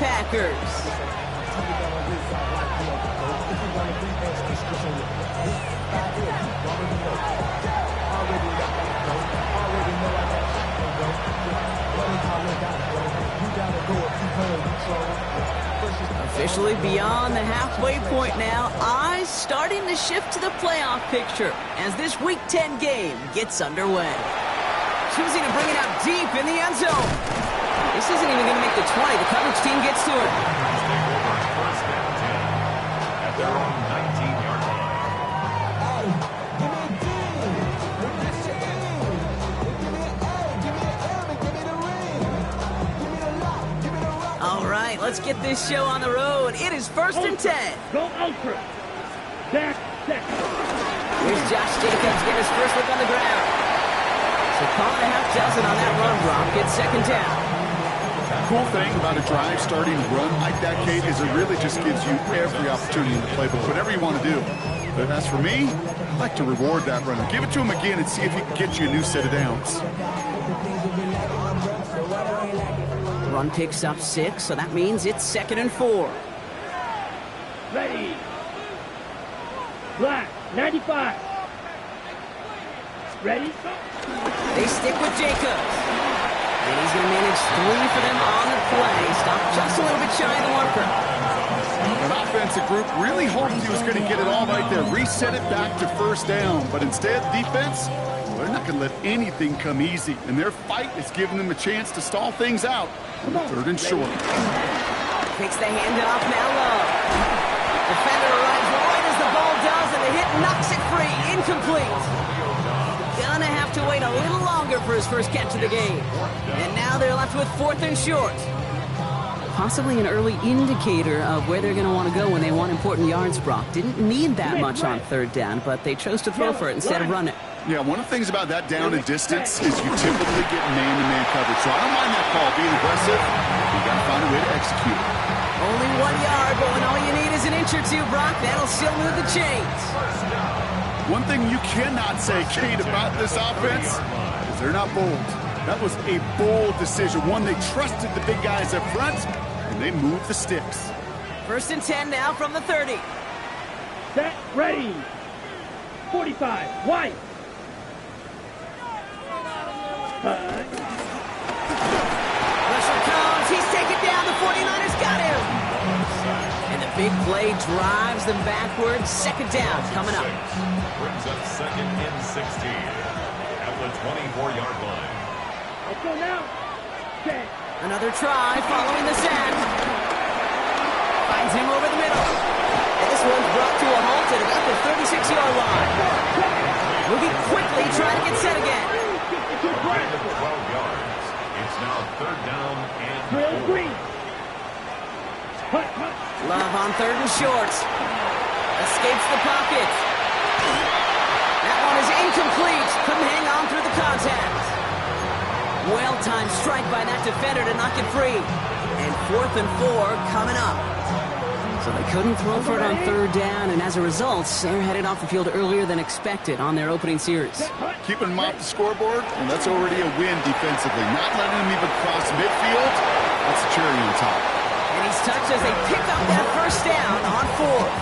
Packers. Officially beyond the halfway point now. Eyes starting to shift to the playoff picture as this Week 10 game gets underway. Choosing to bring it out deep in the end zone. This isn't even going to make the 20. The coverage team gets to it. At their own 19-yard line. All right, let's get this show on the road. It is 1st and 10. Go ultra. Back. Here's Josh Jacobs getting his first look on the ground. So calling a half dozen on that run block. It's 2nd down. Cool thing about a drive starting to run like that, Kate, is it really just gives you every opportunity in the playbook, whatever you want to do. But as for me, I like to reward that runner. Give it to him again and see if he can get you a new set of downs. Run picks up 6, so that means it's 2nd and 4. Ready. Black. 95. Ready. They stick with Jacobs. And he's going to manage 3 for them on the play. Stop just a little bit shy of the marker. An offensive group really hoped he was going to get it all right there. Reset it back to 1st down. But instead, defense, well, they're not going to let anything come easy. And their fight is giving them a chance to stall things out. 3rd and short. Takes the handoff now low. Defender arrives right as the ball does, and the hit knocks it free. Incomplete. Gonna have to wait a little longer for his first catch of the game. And now they're left with 4th and short. Possibly an early indicator of where they're going to want to go when they want important yards, Brock. Didn't need that much on 3rd down, but they chose to throw for it instead of run it. Yeah, one of the things about that down and distance is you typically get man-to-man coverage. So I don't mind that call being aggressive. You got to find a way to execute it. Only 1 yard, but when all you need is an inch or two, Brock, that'll still move the chains. One thing you cannot say, Kate, about this offense is they're not bold. That was a bold decision. One, they trusted the big guys up front, and they moved the sticks. 1st and 10 now from the 30. Set. Ready. 45. White. Pressure comes. He's taken down. The 49ers got him. And the big play drives them backwards. 2nd down coming up. Brings up 2nd and 16 at the 24-yard line. Let's go now. Okay. Another try following the sack. Finds him over the middle. And this one's brought to a halt at about the 36-yard line. Moving quickly, trying to get set again. 12 yards. It's now 3rd down and 4. Love on 3rd and short. Escapes the pocket. That one is incomplete. Couldn't hang on through the contact. Well-timed strike by that defender to knock it free. And 4th and 4 coming up. So they couldn't throw for it on 3rd down, and as a result, they're headed off the field earlier than expected on their opening series. Keeping them off the scoreboard, and that's already a win defensively. Not letting them even cross midfield, that's a cherry on top. And he's touched as they pick up that 1st down on 4th.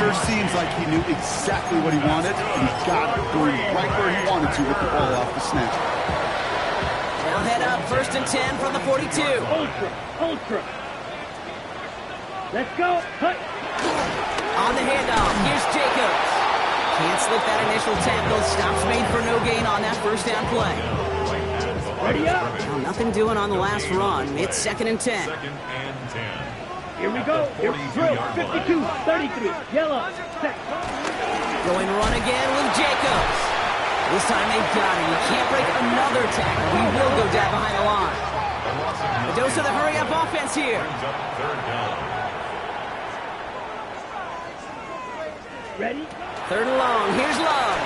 Sure seems like he knew exactly what he wanted, and he got it going right where he wanted to with the ball off the snap. They'll head up 1st and 10 from the 42. Ultra. Let's go. On the handoff, here's Jacobs. Can't slip that initial tackle. Stops made for no gain on that 1st down play. Ready up. Well, nothing doing on the last run. It's 2nd and 10. 2nd and 10. Here we go. Here we go. 52, 33. Yellow. Set. Going run again with Jacobs. This time they've got him. You can't break another tackle. He will go down behind the line. A dose of the hurry-up offense here. Brings up 3rd down. Ready? 3rd and long. Here's Love.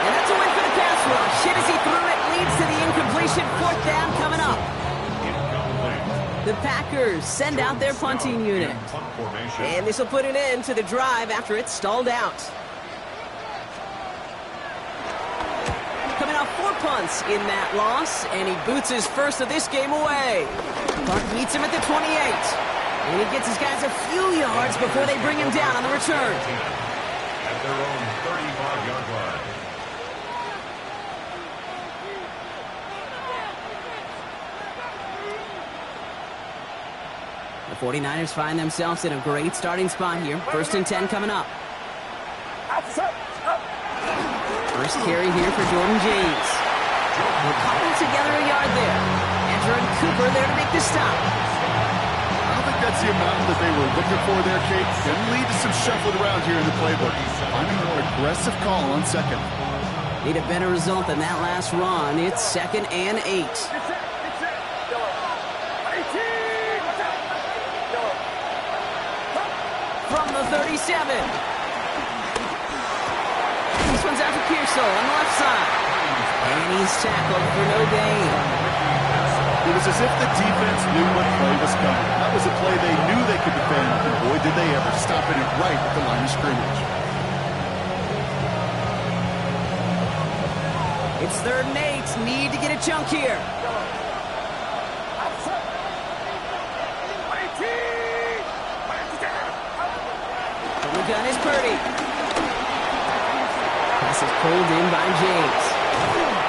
And that's a win for the pass rush. Hit as he threw it. Leads to the incompletion. 4th down coming up. The Packers send out their punting unit. And this will put an end to the drive after it's stalled out. Coming off 4 punts in that loss, and he boots his first of this game away. Buck meets him at the 28. And he gets his guys a few yards before they bring him down on the return. At their own 35-yard line. The 49ers find themselves in a great starting spot here. 1st and 10 coming up. First carry here for Jordan James. We're cobbled together a yard there. Andrew and Cooper there to make the stop. I don't think that's the amount that they were looking for there, Kate. Can lead to some shuffling around here in the playbook. Find a more aggressive call on second. Need a better result than that last run. It's 2nd and 8. From the 37. This one's out to Pearsall on the left side. And he's tackled for no gain. It was as if the defense knew what play was coming. That was a play they knew they could defend, and boy, did they ever, stopping it right at the line of scrimmage. It's 3rd and 8. Need to get a chunk here. From the gun is Purdy. Pass is pulled in by James.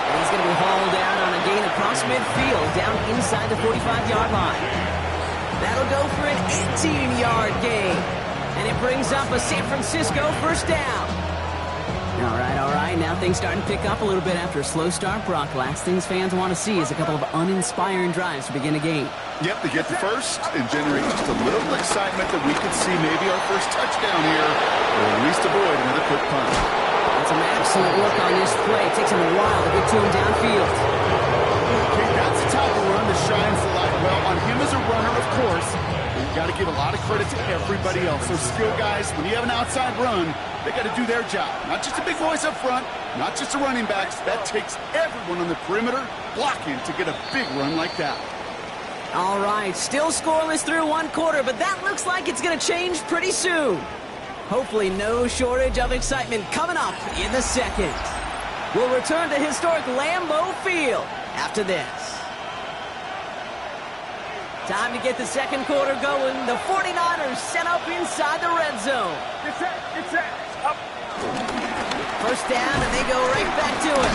And he's going to be hauled out on a gain across midfield, down inside the 45-yard line. That'll go for an 18-yard gain. And it brings up a San Francisco 1st down. All right. Now things starting to pick up a little bit after a slow start, Brock. Last things fans want to see is a couple of uninspiring drives to begin a game. Yep, they get the first and generate just a little excitement that we could see maybe our first touchdown here, or at least avoid another quick punt. That's an excellent look on this play. It takes him a while to get to him downfield. Okay, that's the type of run that shines the light. Well, on him as a runner, of course, but you got to give a lot of credit to everybody else. Those skill guys, when you have an outside run, they got to do their job. Not just the big boys up front, not just the running backs. That takes everyone on the perimeter blocking to get a big run like that. All right, still scoreless through 1 quarter, but that looks like it's going to change pretty soon. Hopefully no shortage of excitement coming up in the 2nd. We'll return to historic Lambeau Field after this. Time to get the 2nd quarter going. The 49ers set up inside the red zone. Get set. Up. 1st down, and they go right back to it.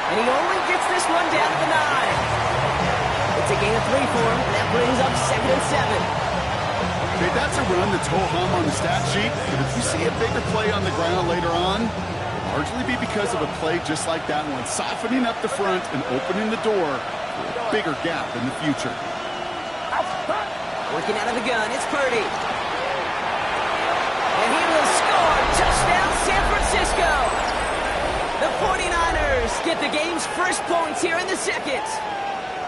And he only gets this one down to the 9. It's a gain of 3 for him, and that brings up 2nd and 7. Okay, that's a run that's ho-hum on the stat sheet, but if you see a bigger play on the ground later on, it'll largely be because of a play just like that one, softening up the front and opening the door for a bigger gap in the future. Working out of the gun, it's Purdy. And he will score. Touchdown, San Francisco. The 49ers get the game's first points here in the 2nd.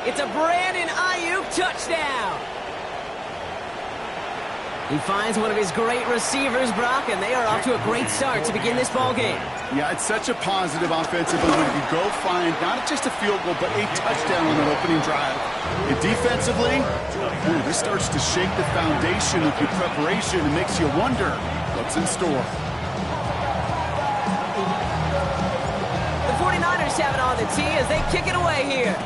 It's a Brandon Ayuk touchdown. He finds one of his great receivers, Brock, and they are off to a great start to begin this ball game. Yeah, it's such a positive offensively when you go find not just a field goal, but a touchdown on that opening drive. And defensively, this starts to shake the foundation of your preparation and makes you wonder what's in store. The 49ers have it on the tee as they kick it away here.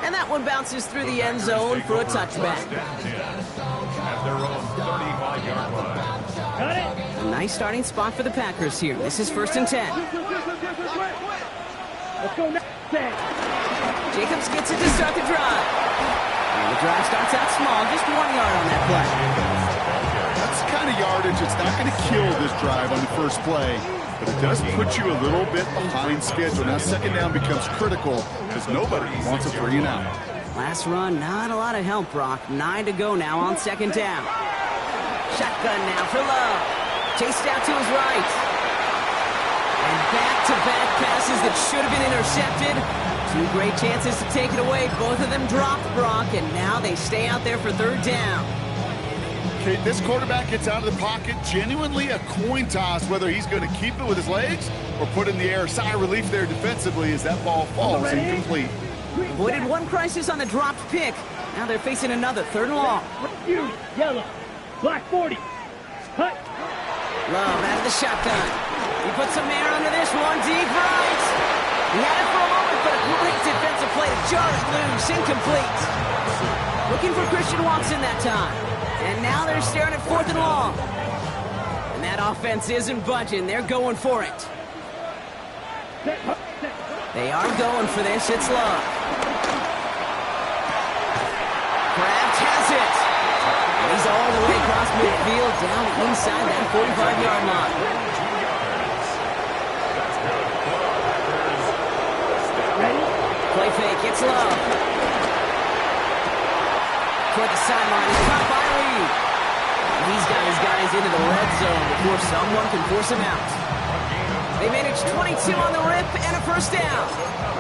And that one bounces through the end zone for a touchback. At their own 35-yard line. Got it. A nice starting spot for the Packers here. This is 1st and 10. Let's go now. 10. Jacobs gets it to start the drive. And the drive starts out small, just 1 yard on that play. That's the kind of yardage it's not going to kill this drive on the first play, but it does put you a little bit behind schedule. Now 2nd down becomes critical because nobody wants a 3 and out. Last run, not a lot of help, Brock. 9 to go now on 2nd down. Shotgun now for Love. Chased out to his right. And back-to-back passes that should have been intercepted. 2 great chances to take it away. Both of them dropped, Brock, and now they stay out there for 3rd down. Okay, this quarterback gets out of the pocket, genuinely a coin toss whether he's going to keep it with his legs or put it in the air. Sigh of relief there defensively as that ball falls incomplete. Avoided one crisis on the dropped pick. Now they're facing another 3rd and long. You, yellow. Black 40. Cut. Love out of the shotgun. He puts some air under this one. Deep right. He had it for a moment, but a great defensive play to jar it loose. Incomplete. Looking for Christian Watson that time. And now they're staring at 4th and long. And that offense isn't budging. They're going for it. They are going for this. It's Love. Kraft has it. And he's all the way across midfield down inside that 45-yard line. Play fake. It's Love. Toward the sideline. He's caught by Reed. He's got his guys into the red zone before someone can force him out. They managed 22 on the rip and a first down.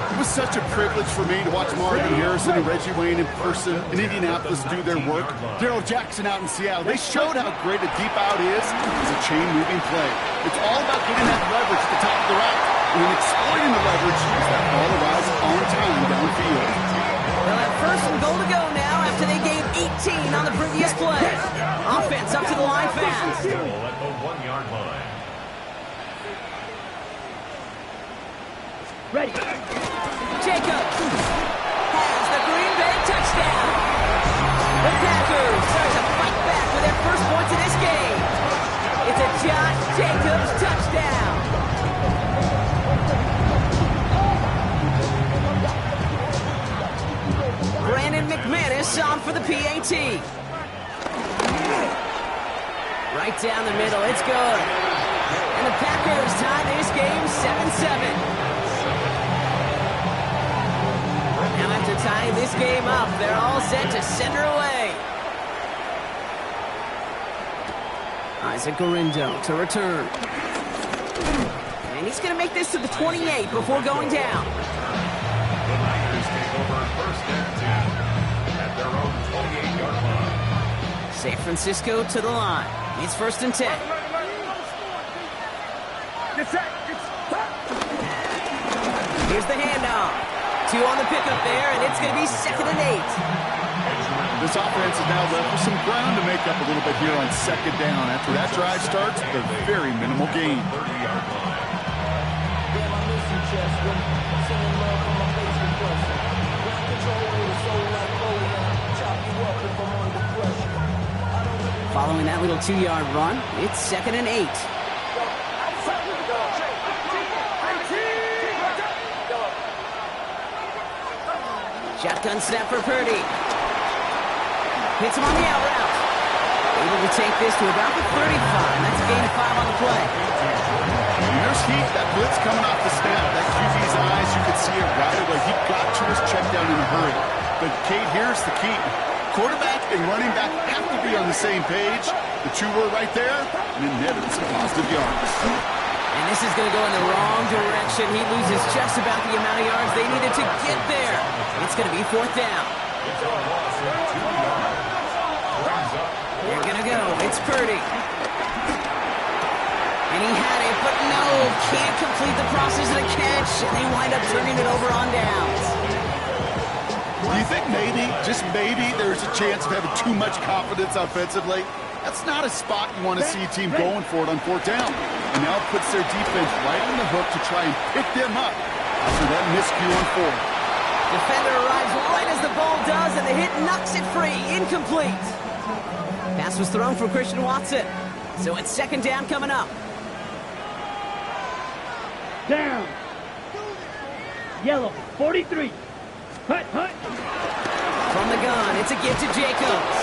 It was such a privilege for me to watch Marvin Harrison and Reggie Wayne in person in Indianapolis do their work. Daryl Jackson out in Seattle. They showed how great a deep out is as a chain-moving play. It's all about getting that leverage at the top of the route and then exploiting the leverage as that ball arrives on time downfield. They'll have 1st and goal to go now after they gained 18 on the previous play. Offense up to the line fast. At the 1-yard line. Ready. Jacobs has the Green Bay touchdown. The Packers start to fight back with their first points in this game. It's a Josh Jacobs touchdown. Brandon McManus on for the PAT. Right down the middle, it's good. And the Packers tie this game 7-7. Now after tying this game up, they're all set to send her away. Isaac Gorindo to return. And he's going to make this to the 28 before going down. The Niners take over 1st and 10 at their own 28-yard line. San Francisco to the line. It's 1st and 10. Here's the handoff. 2 on the pickup there, and it's going to be 2nd and 8. This offense is now left with some ground to make up a little bit here on 2nd down. After that drive starts, with a very minimal gain. 30-yard line. Following that little 2-yard run, it's 2nd and 8. Shotgun snap for Purdy. Hits him on the out route. Able to take this to about the 35. That's a gain of 5 on the play. And there's heat. That blitz coming off the snap. That QB's eyes, you could see it right away. He got to his check down in a hurry. But, Kate, here's the key. Quarterback and running back have to be on the same page. The 2 were right there, and it netted some positive yards. And this is going to go in the wrong direction. He loses just about the amount of yards they needed to get there. It's going to be 4th down. They're going to go. It's Purdy. And he had it, but no, can't complete the process of the catch. And they wind up turning it over on downs. Do you think maybe, just maybe, there's a chance of having too much confidence offensively? That's not a spot you want to see a team going for it on 4th down. And now it puts their defense right on the hook to try and pick them up after that miscue on 4th. Defender arrives right as the ball does, and the hit knocks it free. Incomplete. Pass was thrown for Christian Watson. So it's 2nd down coming up. Down. Yellow, 43. Hut, hut. From the gun, it's a give to Jacobs.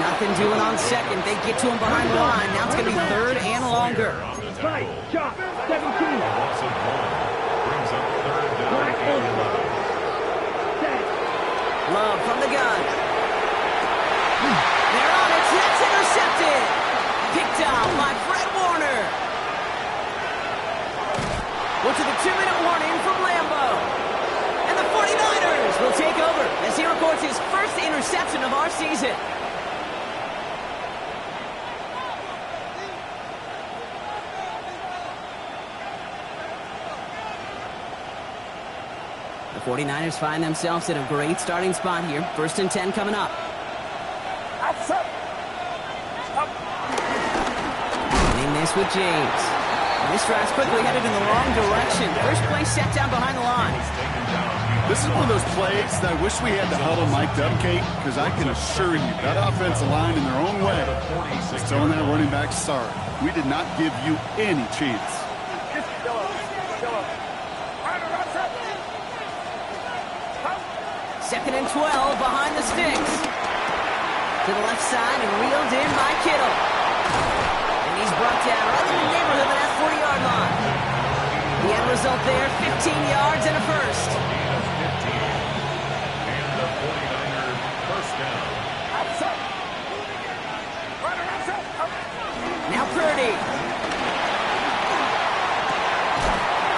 Nothing doing on 2nd. They get to him behind the line. Now it's going to be 3rd and longer. Right, chop, 17. Loss of 1 brings up 3rd down and 11. Love from the gun. They're on it. That's intercepted. Picked out by Fred Warner. We're to the 2-minute warning from Lambeau. And the 49ers will take over as he records his first interception of our season. The 49ers find themselves in a great starting spot here. 1st and 10 coming up. They McManus with James. And this drive's quickly headed in the wrong direction. First play set down behind the line. This is one of those plays that I wish we had the huddle mic'd up, Kate, because I can assure you that offensive line in their own way is telling that running back, sorry, we did not give you any chance. Second and 12 behind the sticks. To the left side and reeled in by Kittle. And he's brought down right in the neighborhood of that 40-yard line. The end result there, 15 yards and a first. And the 49ers first down. Now Purdy.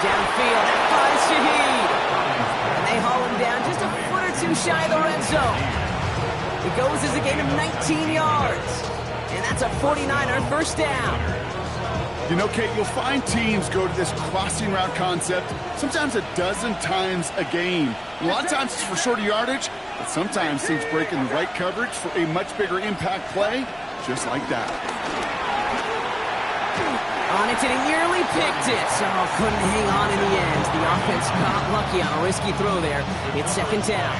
Downfield, that finds Shaheed. And they haul him down just a foot or two shy of the red zone. It goes as a gain of 19 yards. And that's a 49er first down. You know, Kate, you'll find teams go to this crossing route concept sometimes a dozen times a game. A lot of times it's for shorter yardage, but sometimes teams break in the right coverage for a much bigger impact play, just like that. On it, and he nearly picked it. So couldn't hang on in the end. The offense got lucky on a risky throw there. It's second down.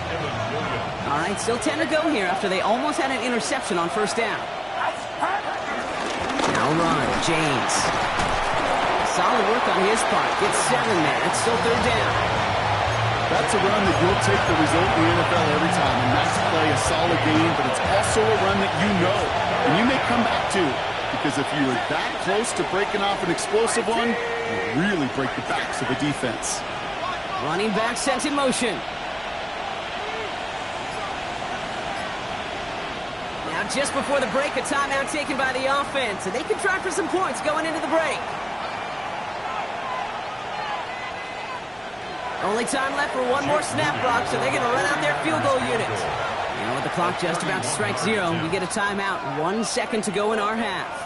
All right, still 10 to go here after they almost had an interception on first down. Now run, James. Solid work on his part. Gets 7 there. It's still third down. That's a run that you'll take the result in the NFL every time. And that's play a solid game, but it's also a run that you know and you may come back to. Because if you were that close to breaking off an explosive one, you really break the backs of a defense. Running back sent in motion. Now just before the break, a timeout taken by the offense. And they can try for some points going into the break. Only time left for one more snap block, so they're going to run out their field goal unit. And with the clock just about to strike 0, we get a timeout. 1 second to go in our half.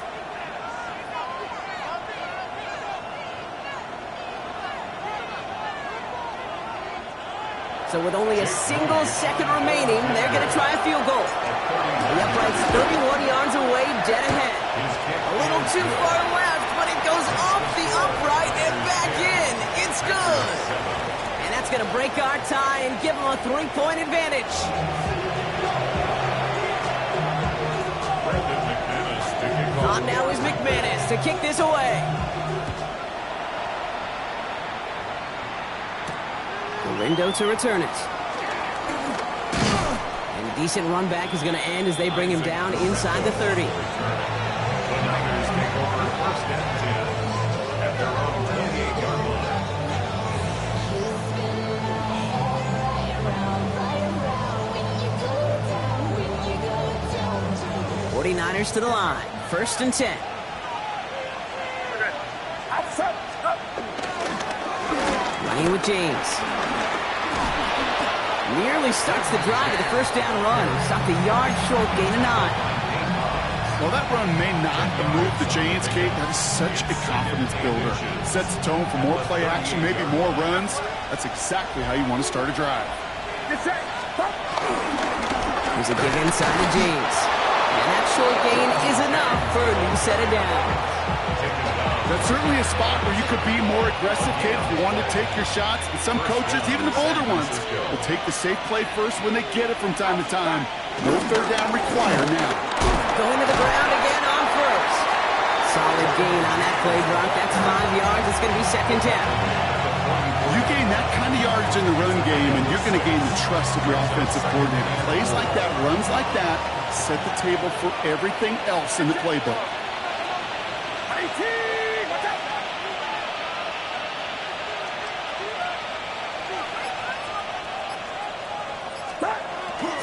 So with only a single second remaining, they're going to try a field goal. The upright's 31 yards away, dead ahead. A little too far left, but it goes off the upright and back in. It's good. And that's going to break our tie and give them a 3-point advantage. On now is McManus to kick this away. Lindo to return it. And a decent run back is going to end as they bring him down inside the 30. The Niners take over first and 10 at their own 28-yard line. 49ers to the line. First and 10. Running with James. Nearly starts the drive with the first down run. Stopped a yard short, gain of 9. Well, that run may not move the chains, Kate. That is such a confidence builder. Sets the tone for more play action, maybe more runs. That's exactly how you want to start a drive. Here's a big inside to James. And that short gain is enough for a new set of downs. That's certainly a spot where you could be more aggressive, Kate, if you want to take your shots. And some coaches, even the bolder ones, will take the safe play first when they get it from time to time. No third down required now. Going to the ground again on first. Solid gain on that play drop. That's 5 yards. It's going to be second down. You gain that kind of yardage in the run game, and you're going to gain the trust of your offensive coordinator. Plays like that, runs like that, set the table for everything else in the playbook.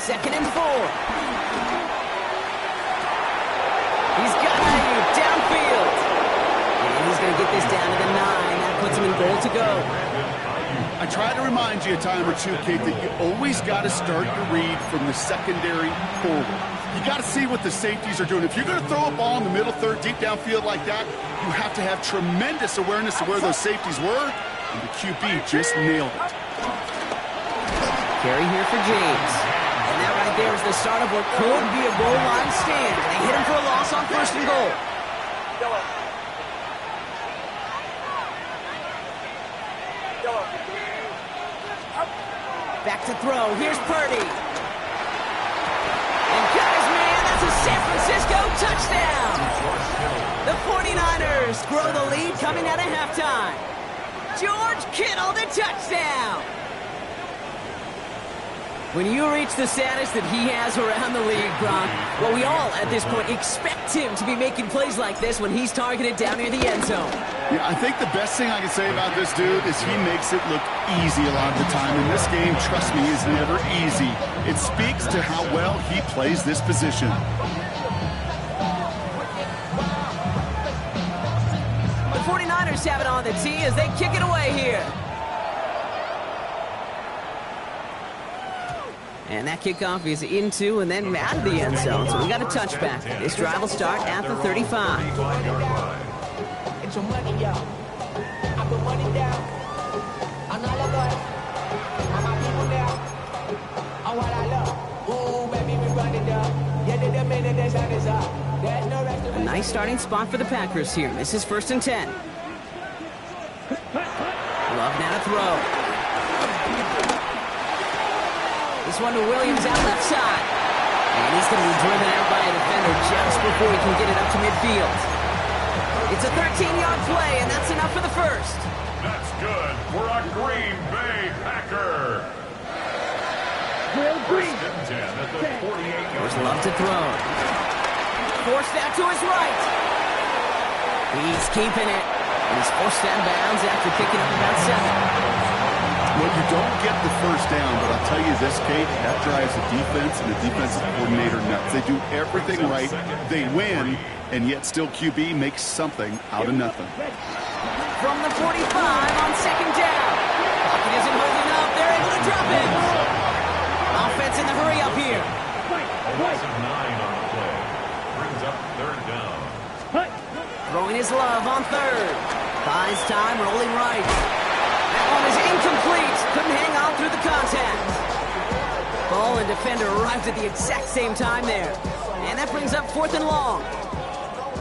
Second and 4. He's got you downfield. And he's going to get this down to the 9. That puts him in goal to go. I try to remind you a time or two, Kate, that you always got to start your read from the secondary forward. You got to see what the safeties are doing. If you're going to throw a ball in the middle third, deep downfield like that, you have to have tremendous awareness of where those safeties were, and the QB just nailed it. Carry here for James. And that right there is the start of what could be a goal line stand. They hit him for a loss on first and goal. Back to throw. Here's Purdy. And guys, man, that's a San Francisco touchdown. The 49ers grow the lead coming out of halftime. George Kittle, the touchdown. When you reach the status that he has around the league, Gronk, well, we all, at this point, expect him to be making plays like this when he's targeted down near the end zone. Yeah, I think the best thing I can say about this dude is he makes it look easy a lot of the time. And this game, trust me, is never easy. It speaks to how well he plays this position. The 49ers have it on the tee as they kick it away here. And that kickoff is into and then out of the end zone. So we got a touchback. This drive will start at the 35. Get your money, y'all. I put money down. I'm not a boy. I'm my people now. I'm what I love. Ooh, baby, we run it up. Yeah, the minute the sun is up. There's no rest of A nice starting spot for the Packers here. This is 1st and 10. Love now to throw. This one to Williams out left side. And he's going to be driven out by a defender just before he can get it up to midfield. It's a 13-yard play, and that's enough for the first. That's good for a Green Bay Packer. Green. 10 at the 48-yard There's Love to throw. Forced out to his right. He's keeping it. And he's forced out of bounds after picking up about 7. Well, you don't get the first down, but I'll tell you this, Kate, that drives the defense and the defensive coordinator nuts. They do everything right. They win, and yet still QB makes something out of nothing. From the 45 on 2nd down. Pocket isn't holding up. They're able to drop it. Offense in the hurry up here. A loss of 9 on the play. Brings up 3rd down. Throwing his Love on 3rd. Buys time, rolling right. That one is incomplete. Couldn't hang on through the contact. Ball and defender arrived at the exact same time there. And that brings up 4th and long.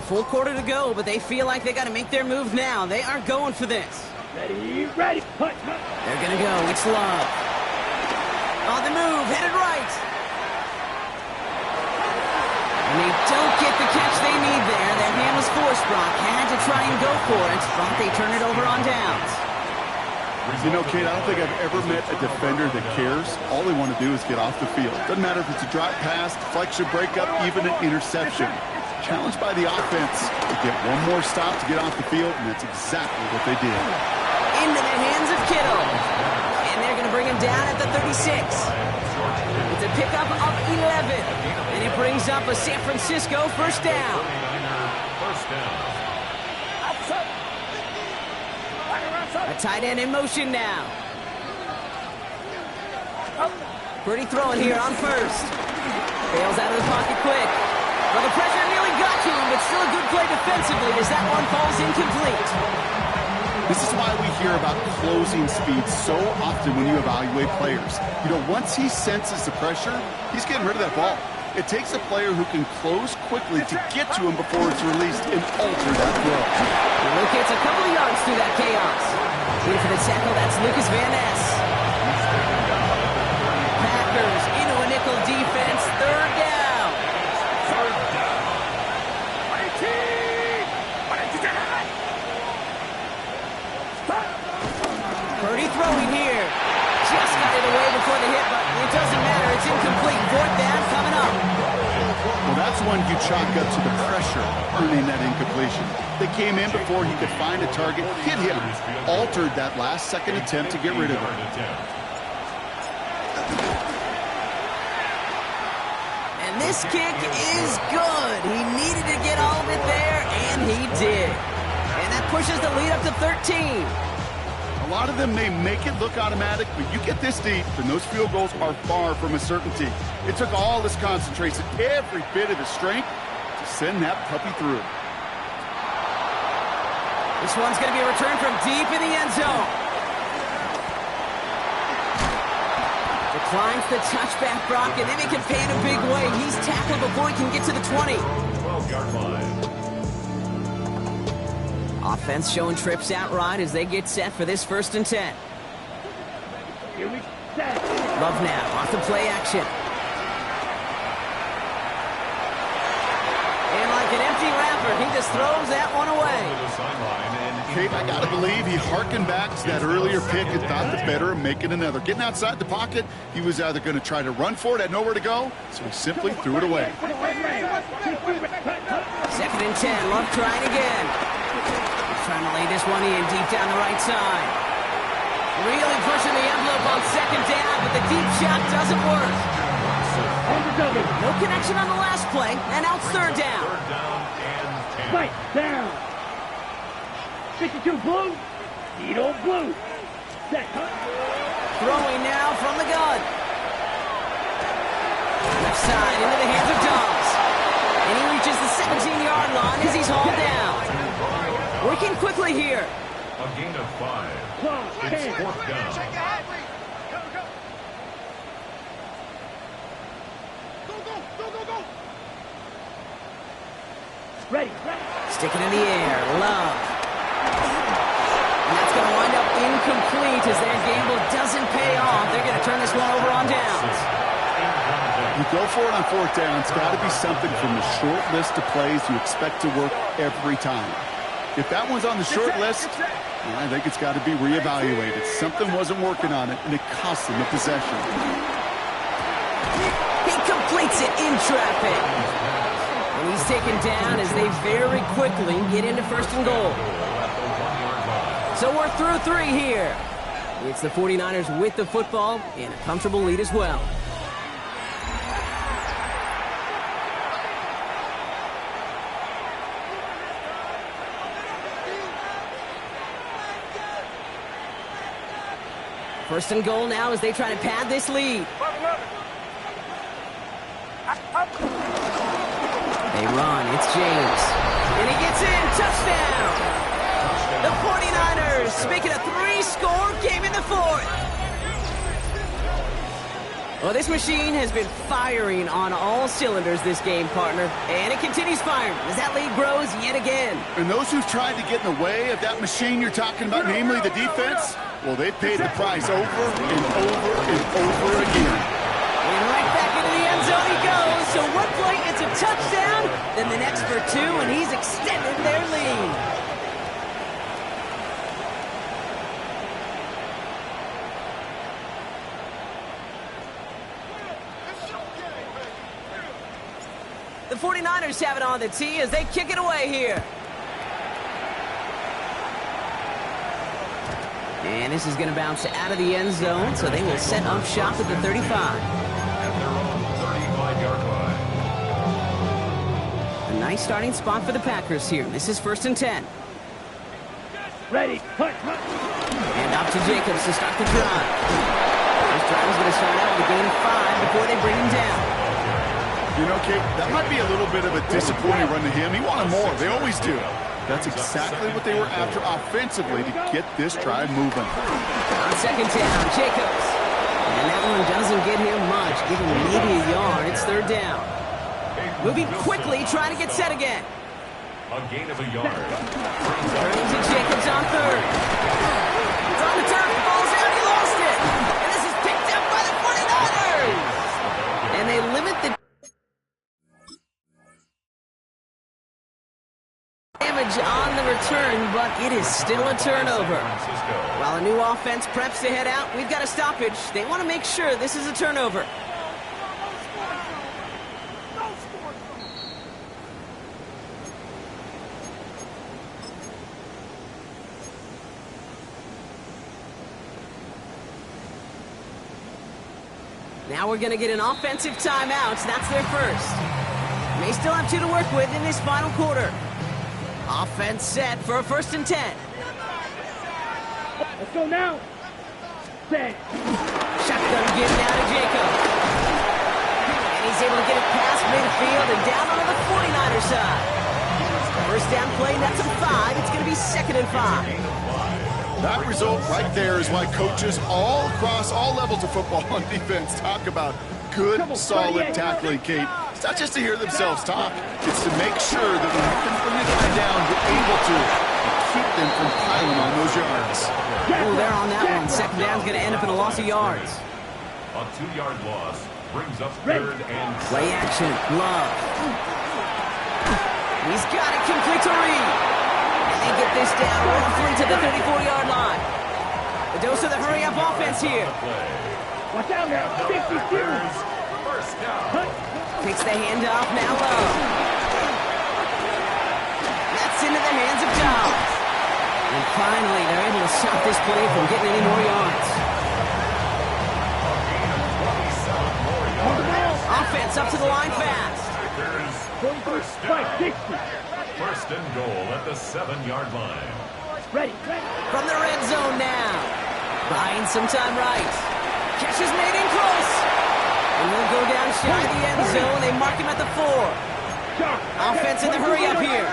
Full quarter to go, but they feel like they got to make their move now. They are going for this. Ready. They're going to go. It's Love. On the move, headed right. And they don't get the catch they need there. Their hand was forced, Brock. Had to try and go for it, but they turn it over on downs. You know, Kate, I don't think I've ever met a defender that cares. All they want to do is get off the field. Doesn't matter if it's a drop pass, deflection, breakup, even an interception. Challenged by the offense. They get one more stop to get off the field, and that's exactly what they did. Into the hands of Kittle. And they're going to bring him down at the 36. It's a pickup of 11. And it brings up a San Francisco first down. First down. A tight end in motion now. Pretty throwing here on 1st. Bails out of the pocket quick. Well, the pressure nearly got to him, but still a good play defensively as that one falls incomplete. This is why we hear about closing speed so often when you evaluate players. You know, once he senses the pressure, he's getting rid of that ball. It takes a player who can close quickly to get to him before it's released and alter that throw. He locates a couple of yards through that chaos. In for the tackle, that's Lucas Van Ness. Packers into a nickel defense, 3rd down. Purdy throwing here. Just got it away before the hit, but it doesn't matter. It's incomplete. 4th down coming up. Well, that's one you chalk up to the pressure earning that incompletion. They came in before he could find a target, hit him, altered that last-second attempt to get rid of it. And this kick is good. He needed to get all of it there, and he did. And that pushes the lead up to 13. A lot of them may make it look automatic, but you get this deep, and those field goals are far from a certainty. It took all his concentration, every bit of his strength, to send that puppy through. This one's going to be a return from deep in the end zone. Declines the touchback, Brock, and then he can pay in a big way. He's tackled before he can get to the 20. 12-yard line. Offense showing trips out right as they get set for this 1st and 10. Here we set. Love now, off the play action. And like an empty wrapper, he just throws that one away. Kate, I got to believe he harkened back to that earlier pick and thought the better of making another. Getting outside the pocket, he was either going to try to run for it, had nowhere to go, so he simply threw it away. 2nd and 10, Love trying again. He's trying to lay this one in deep down the right side. Really pushing the envelope on 2nd down, but the deep shot doesn't work. No connection on the last play, and now 3rd down. Fight down. 52 blue. Needle blue. Set. Throwing now from the gun. Left side into the hands of Dobbs. And he reaches the 17-yard line as he's hauled down. Working quickly here. A gain of 5. It's 4th down. Ready. Sticking in the air. Love. And that's going to wind up incomplete as their gamble doesn't pay off. They're going to turn this one over on downs. You go for it on 4th down. It's got to be something from the short list of plays you expect to work every time. If that one's on the short list, I think it's got to be reevaluated. Something wasn't working on it, and it cost him the possession. He completes it in traffic. And he's taken down as they very quickly get into 1st and goal. So we're through 3 here. It's the 49ers with the football and a comfortable lead as well. First and goal now as they try to pad this lead. They run. It's James. And he gets in. Touchdown. The 49ers making a 3-score game in the 4th. Well, this machine has been firing on all cylinders this game, partner. And it continues firing as that lead grows yet again. And those who've tried to get in the way of that machine you're talking about, namely the defense, well, they've paid the price over and over and over again. And right back into the end zone he goes. So one play, it's a touchdown. Then the next for 2, and he's extended their lead. The 49ers have it on the tee as they kick it away here. And this is going to bounce out of the end zone, so they will set up shop at the 35. At their own 35-yard line. A nice starting spot for the Packers here. This is 1st and 10. Ready. Punt. And off to Jacobs to start the drive. This drive is going to start out with a gain of 5 before they bring him down. You know, Kate, that might be a little bit of a disappointing run to him. He wanted more. They always do. That's exactly what they were after offensively to get this drive moving. On 2nd down, Jacobs. And that one doesn't get him much. Give him maybe a yard. It's 3rd down. Moving quickly, trying to get set again. A gain of a yard. Turning to Jacobs on 3rd. It's on the turf. Falls out. He lost it. And this is picked up by the 49ers. And they limit the damage on the return, but it is still a turnover. While a new offense preps to head out, we've got a stoppage. They want to make sure this is a turnover. Now we're going to get an offensive timeout. That's their first. They still have 2 to work with in this final quarter. Offense set for a 1st and 10. Let's go now. Set. Shotgun give now to Jacob. And he's able to get it past midfield and down onto the 49er side. First down play, that's a 5. It's going to be 2nd and 5. That result right there is why coaches all across all levels of football on defense talk about good, solid tackling, Kate. It's not just to hear themselves talk. It's to make sure that when you can bring a guy down, you're able to keep them from piling on those yards. Ooh, they're on that one. 2nd down's going to end up in a loss of yards. A 2-yard loss brings up Ready. 3rd and Play action. Love. He's got it complete to Reed. And they get this down roughly to the 34-yard line. The dose of the hurry-up offense here. play. Watch out now. 52. First down. Takes the handoff, now Love. That's into the hands of Dobbs. And finally, they're able to stop this play from getting any more yards. Offense up to the line fast. Packers first down. 60. First and goal at the 7-yard line. Ready. From the red zone now. Buying some time right. Catch is made in close. And he'll go down shy of the end zone. They mark him at the 4. Offense in the hurry up here.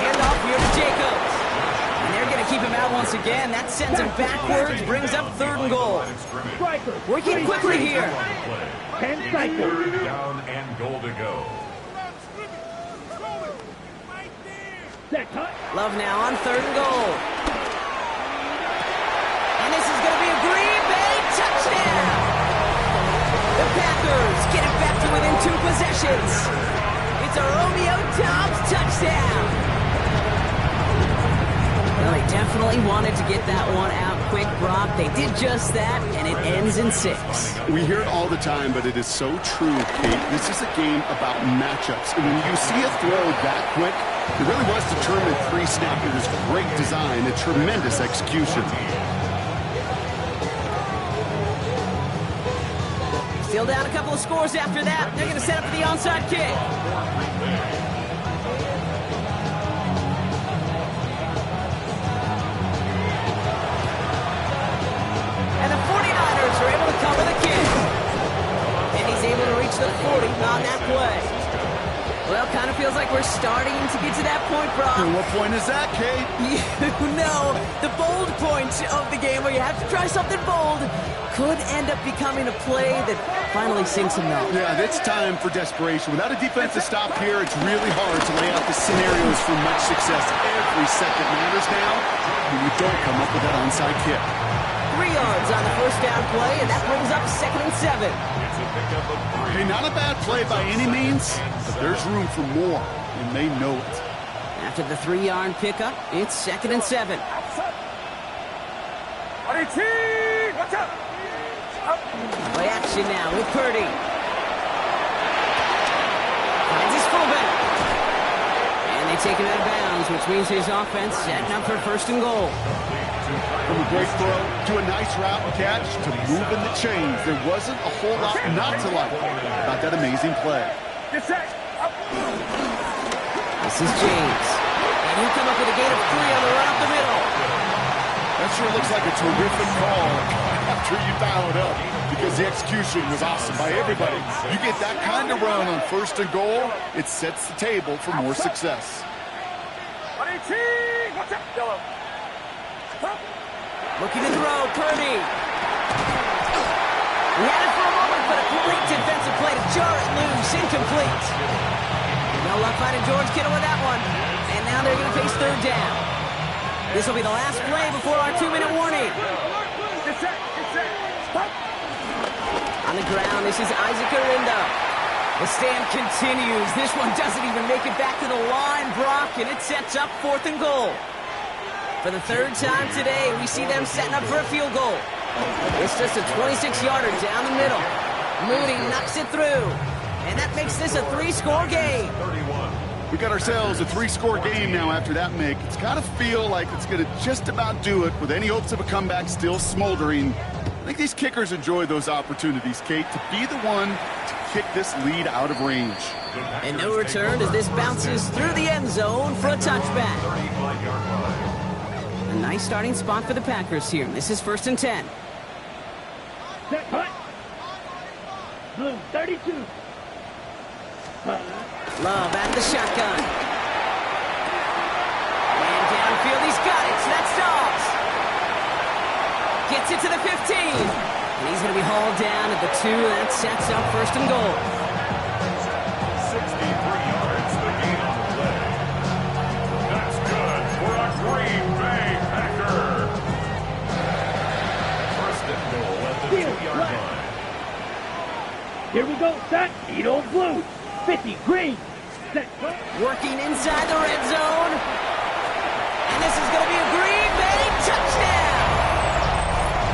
Handoff here to Jacobs. And they're going to keep him out once again. That sends him backwards, brings up 3rd and goal. Striker. Working quickly here. 10 seconds. 3rd down and goal to go. Set. Hut. Love now on 3rd and goal. And this is going to be a Green Bay touchdown. The Packers get it back to within 2 possessions. It's a Romeo Dobbs touchdown. Well, they definitely wanted to get that one out quick, Brock. They did just that, and it ends in 6. We hear it all the time, but it is so true, Kate. This is a game about matchups. And when you see a throw that quick, it really was determined pre-snap. It was great design, a tremendous execution. Still down a couple of scores after that. They're going to set up for the onside kick. And the 49ers are able to cover the kick. And he's able to reach the 40 on that play. Well, kind of feels like we're starting to get to that point, Brock. And what point is that, Kate? You know, the bold point of the game where you have to try something bold could end up becoming a play that finally sinks him out. Yeah, it's time for desperation. Without a defensive stop here, it's really hard to lay out the scenarios for much success. Every second matters now when you don't come up with that onside kick. 3 yards on the first down play, and that brings up 2nd and 7. It's a pickup of 3. Hey, not a bad play by any means, but there's room for more, and they know it. After the 3-yard pickup, it's 2nd and 7. Watch out. Play action now with Purdy. Finds his fullback. And they take him out of bounds, which means his offense setting up for 1st and goal. From a great throw to a nice route and catch to moving the chains, there wasn't a whole lot not to like about that amazing play. This is James. And he'll come up with a gain of 3 on the run up the middle. That sure looks like a terrific call after you dial it up, because the execution was awesome by everybody. You get that kind of run on 1st and goal, it sets the table for more success. Looking to throw, Purdy. He had it for a moment, but a great defensive play to jar it loose, incomplete. No luck finding George Kittle with that one. And now they're going to face 3rd down. This will be the last play before our 2-minute warning. On the ground, this is Isaac Arinda. The stand continues. This one doesn't even make it back to the line, Brock, and it sets up 4th and goal. For the 3rd time today, we see them setting up for a field goal. It's just a 26-yarder down the middle. Moody knocks it through, and that makes this a 3-score game. 31. We got ourselves a 3-score game now after that make. It's got to feel like it's going to just about do it, with any hopes of a comeback still smoldering. I think these kickers enjoy those opportunities, Kate, to be the one to kick this lead out of range. And no return as this bounces through the end zone for a touchback. 35-yard line. A nice starting spot for the Packers here. This is 1st and 10. Set. Hut. Blue 32. Love out of the shotgun. And downfield, he's got it. So that's Dobbs. Gets it to the 15. And he's going to be hauled down at the 2. That sets up 1st and goal. 63 yards, the gain on the play. That's good for a Green Bay Packers. Here we go. Set. Edo blue. 50 green. Set. Working inside the red zone. And this is going to be a Green Bay touchdown.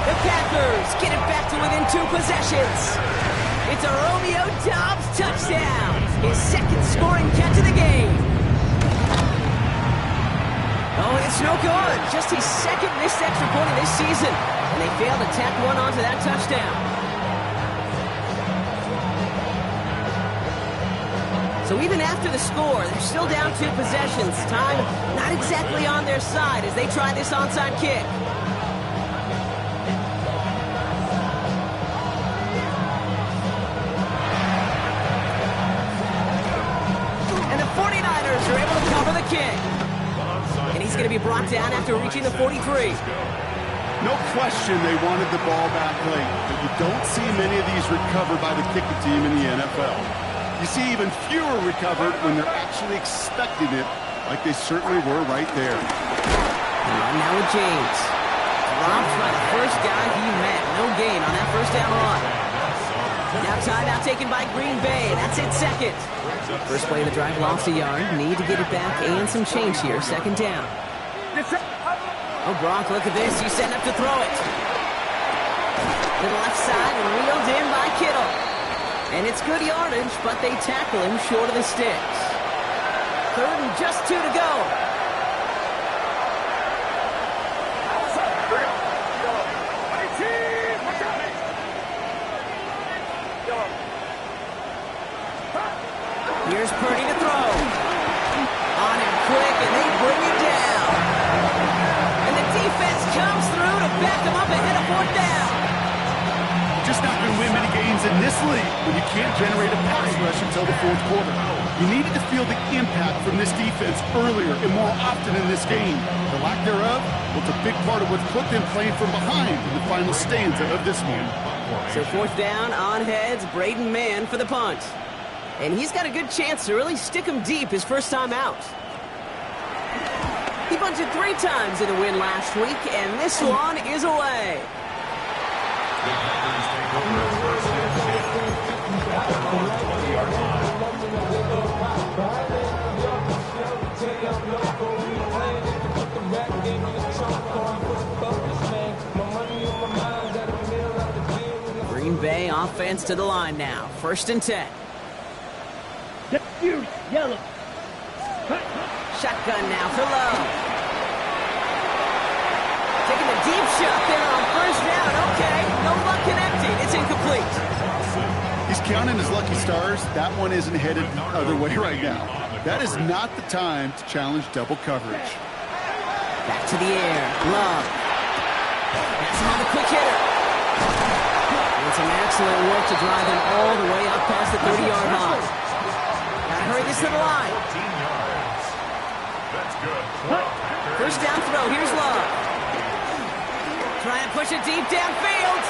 The Packers get it back to within 2 possessions. It's a Romeo Doubs touchdown. His second scoring catch of the game. Oh, it's no good. Just his second missed extra point of this season. And they failed to tack one onto that touchdown. So even after the score, they're still down 2 possessions. Time not exactly on their side as they try this onside kick. And the 49ers are able to cover the kick. And he's going to be brought down after reaching the 43. No question they wanted the ball back late, but you don't see many of these recovered by the kicking team in the NFL. You see even fewer recovered when they're actually expecting it, like they certainly were right there. And now with James. Dropped by the first guy he met. No gain on that first down run. Now timeout taken by Green Bay. That's it, second. First play of the drive lost a yard. Need to get it back and some change here. Second down. Oh, Gronk, look at this. He's setting up to throw it. To the left side, reeled in by Kittle. And it's good yardage, but they tackle him short of the sticks. Third and just 2 to go. Here's Purdy to throw. On him quick, and they bring him down. And the defense comes through to back him up ahead of 4th down. Just not going to win many games in this league when you can't generate a pass rush until the 4th quarter. You needed to feel the impact from this defense earlier and more often in this game. The lack thereof was a big part of what's put them playing from behind in the final stanza of this one. So 4th down, on heads, Braden Mann for the punt. And he's got a good chance to really stick him deep his first time out. He punted 3 times in the win last week, and this one is away. Green Bay offense to the line now. 1st and 10. Yellow. Shotgun now for Love. Taking a deep shot there on 1st down. Okay, no luck connecting. It's incomplete. He's counting his lucky stars. That one isn't headed the other way right now. That is not the time to challenge double coverage. Back to the air. Love. That's him on the quick hitter. And some excellent work to drive him all the way up past the 30-yard line. Gotta hurry this to the line. That's good. 1st down throw. Here's Love. Trying to push it deep downfield.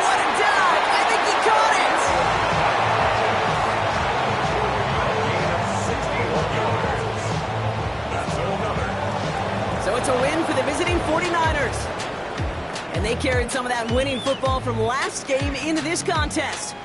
What a dive. I think he caught it. So it's a win for the visiting 49ers. And they carried some of that winning football from last game into this contest.